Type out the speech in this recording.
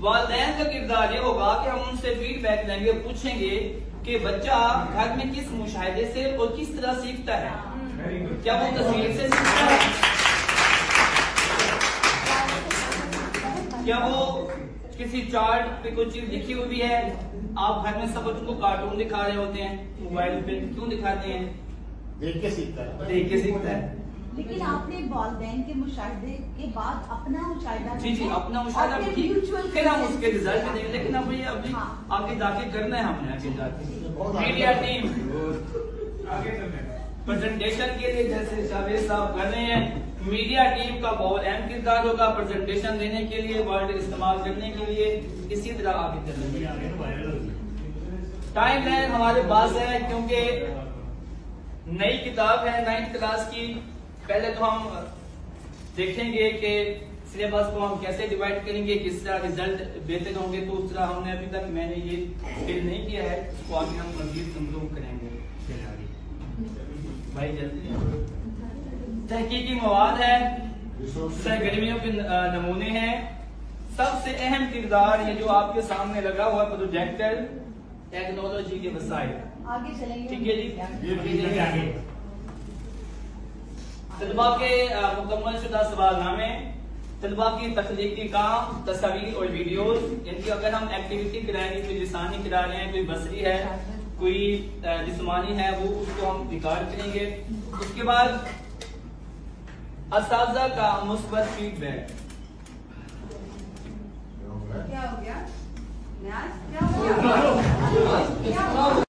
वालिदैन का किरदार ये होगा कि हम उनसे फीडबैक लेंगे, पूछेंगे कि बच्चा घर में किस मुशाहिदे से और किस तरह सीखता है। क्या वो तस्वीर से सीखता है, क्या वो किसी चार्ट पे कोई चीज लिखी हुई है। आप घर में सब बच्चों को कार्टून दिखा रहे होते हैं मोबाइल पे, क्यों दिखाते हैं? देख के सीखता है, देख के सीखता है। लेकिन आपने वालिदैन के मुशाहिदे के बाद अपना मुशाहिदा, जी जी अपना मुशाहिदा ठीक, फिर हम उसके रिजल्ट देंगे। लेकिन अब ये अभी आगे दाखिल करना है हमने, आगे जाके मीडिया टीम प्रेजेंटेशन के लिए जैसे जावेद साहब कर रहे हैं, मीडिया टीम का बहुत अहम किरदार होगा प्रेजेंटेशन देने के लिए, वर्ड इस्तेमाल करने के लिए। इसी तरह आगे चलेंगे। टाइम लाइन हमारे पास है क्योंकि नई किताब है 9th क्लास की। पहले तो हम देखेंगे कि सिलेबस को हम कैसे डिवाइड करेंगे, किस तरह रिजल्ट बेहतर होंगे। तो उस तरह हमने अभी तक मैंने ये फिल नहीं किया है, उसको आगे हम मजीद इम्प्रूव करेंगे। भाई जल्दी तहकीकी मवाद है, सरगर्मियों के नमूने हैं। सबसे अहम किरदार ये जो आपके सामने लगा हुआ प्रोजेक्टर, टेक्नोलॉजी के वसाइल। आगे चलेंगे, ठीक है जी। तलबा के मुकम्मल शुदा सवालनामे, तलबा की तख्लीकी काम, तस्वीर और वीडियोस, इनकी अगर हम एक्टिविटी कराएंगे, कोई लिसानी करा रहे हैं, कोई बसरी है, कोई जिस्मानी है, वो उसको हम रिकॉर्ड करेंगे। उसके बाद असातिज़ा का मुस्बत फीडबैक। क्या हो गया? क्या हो गया?